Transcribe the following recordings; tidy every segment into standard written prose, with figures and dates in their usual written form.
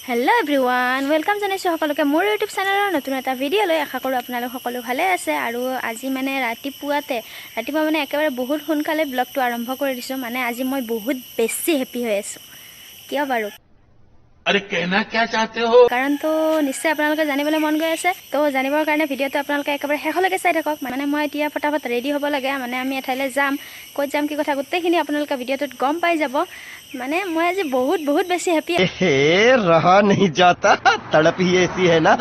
Hello' everyone welcome জনাইছোঁ সকলোকে মোৰ ইউটিউব চেনেলৰ নতুন এটা ভিডিঅ'লৈ আশা কৰোঁ আপোনালোক সকলো ভালে আছে আৰু আজি মানে ৰাতিপুৱা মানে একেবাৰে বহুত সোনকালে ব্লগটো আৰম্ভ কৰি দিছোঁ মানে আজি মই বহুত বেছি হেপী হৈ আছোঁ কিয় বাৰু अरे कहना क्या चाहते हो কাৰণটো নিশ্চয় আপোনালোকে জানিবলৈ মন গৈ আছে তো জানিবৰ কাৰণে ভিডিঅ'টো আপোনালোকে একেবাৰে শেষলৈকে চাই থাকক মানে মই এতিয়া ফটাফট ৰেডি হ'ব লাগে মানে আমি এঠাইলৈ যাম ক'ত যাম কি কথা গোটেইখিনি আপোনালোকে ভিডিঅ'টোত গম পাই যাব মানে মই আজি বহুত বেছি হেপী रहा नहीं जाता तड़प ही ऐसी है ना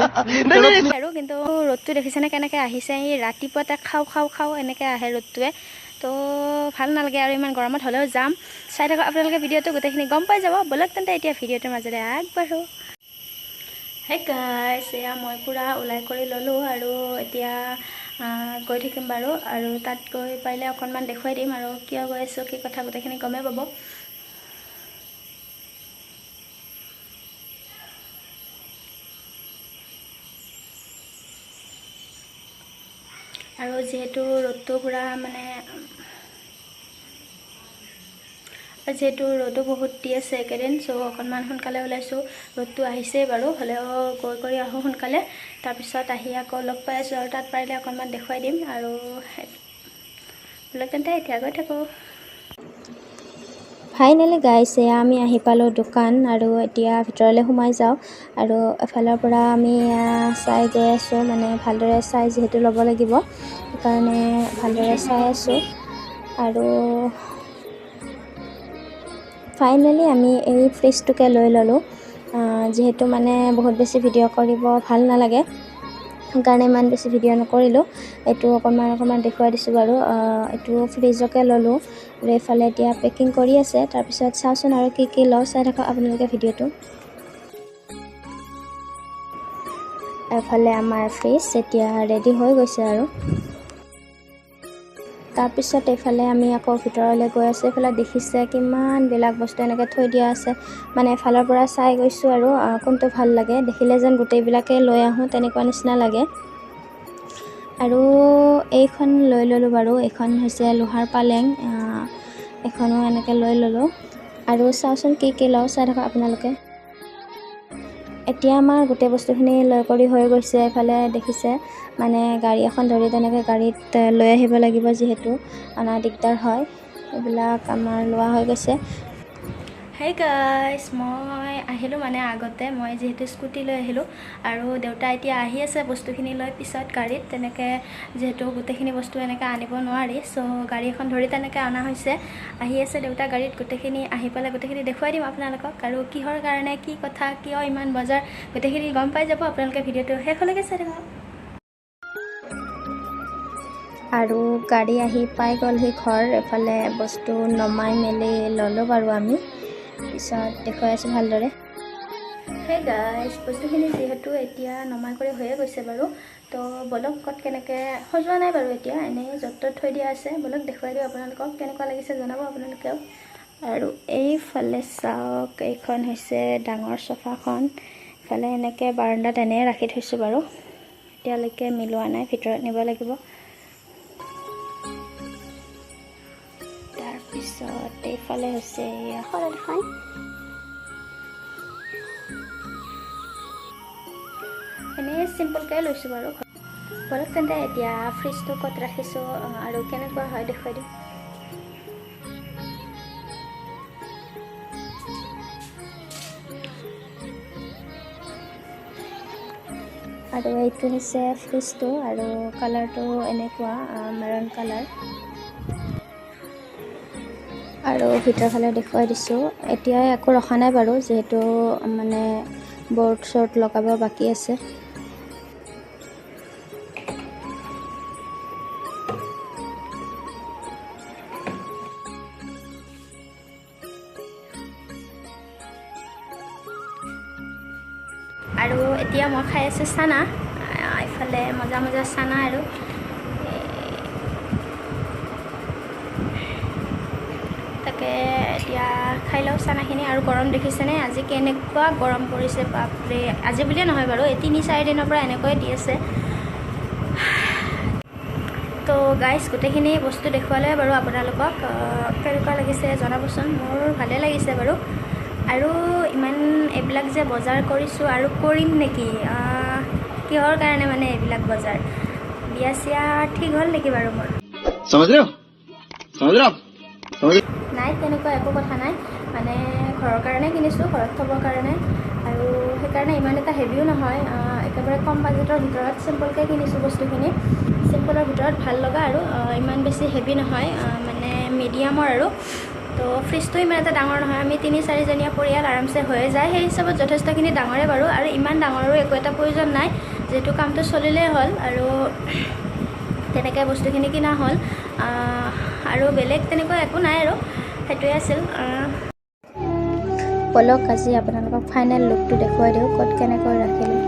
আৰু কিন্তু ৰ'দটো দেখিছেনে কেনেকৈ আহিছে এই ৰাতিপুৱাতে খাওঁ এনেকৈ আহে ৰ'দটোৱে তো ভাল নালাগে আৰু ইমান গৰমত হ'লেও যাম চাই থাকক আপোনালোকে ভিডিঅ'টো গোটেইখিনি গম পাই যাব ব'লক তেন্তে এতিয়া ভিডিঅ'টোৰ মাজেৰে আগবাঢ়ো হে গাইছ এয়া মই পূৰা ওলাই কৰি ল'লোঁ আৰু এতিয়া গৈ থাকিম বাৰু আৰু তাত গৈ পাৰিলে অকণমান দেখুৱাই দিম আৰু কিয় গৈ আছোঁ কি কথা গোটেইখিনি গমেই পাব আৰু যিহেতু ৰ'দটো পূৰা মানে যিহেতু ৰ'দো বহুত দি আছে একেদিন চ' অকণমান সোনকালে ওলাইছোঁ ৰ'দটো আহিছেই বাৰু হ'লেও গৈ কৰি আহোঁ সোনকালে তাৰপিছত আহি আকৌ লগ পাই আছোঁ আৰু তাত পাৰিলে অকণমান দেখুৱাই দিম আৰু বোলে তেন্তে এতিয়া গৈ থাকোঁ ফাইনেলি গাইছ এয়া আমি আহি পালোঁ দোকান আৰু এতিয়া ভিতৰলৈ সোমাই যাওঁ আৰু এফালৰ পৰা আমি চাই গৈ আছোঁ মানে ভালদৰে চাই যিহেতু ল'ব লাগিব সেইকাৰণে ভালদৰে চাই আছোঁ আৰু ফাইনেলি আমি এই ফ্ৰিজটোকে লৈ ল'লোঁ যিহেতু মানে বহুত বেছি ভিডিঅ' কৰিব ভাল নালাগে সেইকাৰণে ইমান বেছি ভিডিঅ' নকৰিলোঁ এইটো অকণমান দেখুৱাই দিছোঁ বাৰু এইটো ফ্ৰিজকে ল'লোঁ আৰু এইফালে এতিয়া পেকিং কৰি আছে তাৰপিছত চাওঁচোন আৰু কি লওঁ চাই থাকক আপোনালোকে ভিডিঅ'টো এফালে আমাৰ ফ্ৰিজ এতিয়া ৰেডি হৈ গৈছে আৰু তাৰপিছত এইফালে আমি আকৌ ভিতৰলৈ গৈ আছোঁ এইফালে দেখিছে কিমানবিলাক বস্তু এনেকৈ থৈ দিয়া আছে মানে এফালৰ পৰা চাই গৈছোঁ আৰু কোনটো ভাল লাগে দেখিলে যেন গোটেইবিলাকে লৈ আহোঁ তেনেকুৱা নিচিনা লাগে আৰু এইখন লৈ ল'লোঁ বাৰু এইখন হৈছে লোহাৰ পালেং এখনো এনেকৈ লৈ ল'লোঁ আৰু চাওঁচোন কি লওঁ চাই থাকক আপোনালোকে এতিয়া আমাৰ গোটেই বস্তুখিনি লৈ কৰি হৈ গৈছে এইফালে দেখিছে মানে গাড়ী এখন ধৰি তেনেকৈ গাড়ীত লৈ আহিব লাগিব যিহেতু অনা দিগদাৰ হয় এইবিলাক আমাৰ লোৱা হৈ গৈছে হেই গাইছ মই আহিলোঁ মানে আগতে মই যিহেতু স্কুটি লৈ আহিলোঁ আৰু দেউতা এতিয়া আহি আছে বস্তুখিনি লৈ পিছত গাড়ীত তেনেকৈ যিহেতু গোটেইখিনি বস্তু এনেকৈ আনিব নোৱাৰি চ' গাড়ী এখন ধৰি তেনেকৈ অনা হৈছে আহি আছে দেউতা গাড়ীত গোটেইখিনি আহি পেলাই গোটেইখিনি দেখুৱাই দিম আপোনালোকক আৰু কিহৰ কাৰণে কি কথা কিয় ইমান বজাৰ গোটেইখিনি গম পাই যাব আপোনালোকে ভিডিঅ'টো শেষলৈকে চাই থাকক আৰু গাড়ী আহি পাই গ'লহি ঘৰ এফালে বস্তু নমাই মেলি ল'লোঁ বাৰু আমি পিছত দেখুৱাই আছোঁ ভালদৰে হে গাইছ বস্তুখিনি যিহেতু এতিয়া নমাই কৰি হৈয়ে গৈছে বাৰু তো বলক ক'ত কেনেকৈ সজোৱা নাই বাৰু এতিয়া এনেই য'ত থৈ দিয়া আছে বলক দেখুৱাই দিওঁ আপোনালোকক কেনেকুৱা লাগিছে জনাব আপোনালোকেও আৰু এইফালে চাওক এইখন হৈছে ডাঙৰ চফাখন ইফালে এনেকৈ বাৰাণ্ডাত এনেই ৰাখি থৈছোঁ বাৰু এতিয়ালৈকে মিলোৱা নাই ভিতৰত নিব লাগিব তাৰপিছত এইফালে হৈছে শৰালখন এনেই চিম্পলকৈ লৈছোঁ বাৰু বলক তেন্তে এতিয়া ফ্ৰিজটো ক'ত ৰাখিছোঁ আৰু কেনেকুৱা হয় দেখুৱাই দিম আৰু এইটো হৈছে ফ্ৰিজটো আৰু কালাৰটো এনেকুৱা মেৰুন কালাৰ আৰু ভিতৰৰ ফালে দেখুৱাই দিছোঁ এতিয়া একো ৰখা নাই বাৰু যিহেতু মানে বৰ্ড চৰ্ড লগাব বাকী আছে আৰু এতিয়া মই খাই আছোঁ চানা এইফালে মজা চানা আৰু তাকে এতিয়া খাই লওঁ চানাখিনি আৰু গৰম দেখিছেনে আজি কেনেকুৱা গৰম পৰিছে বাপৰে আজি বুলিয়ে নহয় বাৰু এই 3-4 দিনৰ পৰা এনেকৈ দি আছে তো গাইছ গোটেইখিনি বস্তু দেখুৱালে বাৰু আপোনালোকক কেনেকুৱা লাগিছে জনাবচোন মোৰ ভালে লাগিছে বাৰু আৰু ইমান এইবিলাক যে বজাৰ কৰিছোঁ আৰু কৰিম নেকি, কিহৰ কাৰণে মানে এইবিলাক বজাৰ, বিয়া চিয়া ঠিক হ'ল নেকি বাৰু মোৰ? समझ रहे हो समझ रहे हो आप समझ নাই, তেনেকুৱা একো কথা নাই, মানে ঘৰৰ কাৰণে কিনিছোঁ, ঘৰত থ'বৰ কাৰণে, আৰু সেইকাৰণে ইমান এটা হেভিও নহয়, একেবাৰে কম বাজেটৰ ভিতৰত চিম্পলকৈ কিনিছোঁ বস্তুখিনি, চিম্পলৰ ভিতৰত ভাল লগা আৰু ইমান বেছি হেভি নহয়, মানে মিডিয়ামৰ আৰু। তো ফ্ৰিজটো ইমান এটা ডাঙৰ নহয়, আমি 3-4জনীয়া পৰিয়াল আৰামছে হৈয়ে যায়, সেই হিচাপত যথেষ্টখিনি ডাঙৰে বাৰু, আৰু ইমান ডাঙৰো একো এটা প্ৰয়োজন নাই, যিহেতু কামটো চলিলেই হ'ল, আৰু তেনেকৈ বস্তুখিনি কিনা হ'ল, আৰু বেলেগ তেনেকুৱা একো নাই আৰু সেইটোৱে আছিল। ব'লক আজি আপোনালোকক ফাইনেল লুকটো দেখুৱাই দিওঁ, ক'ত কেনেকৈ ৰাখিলোঁ।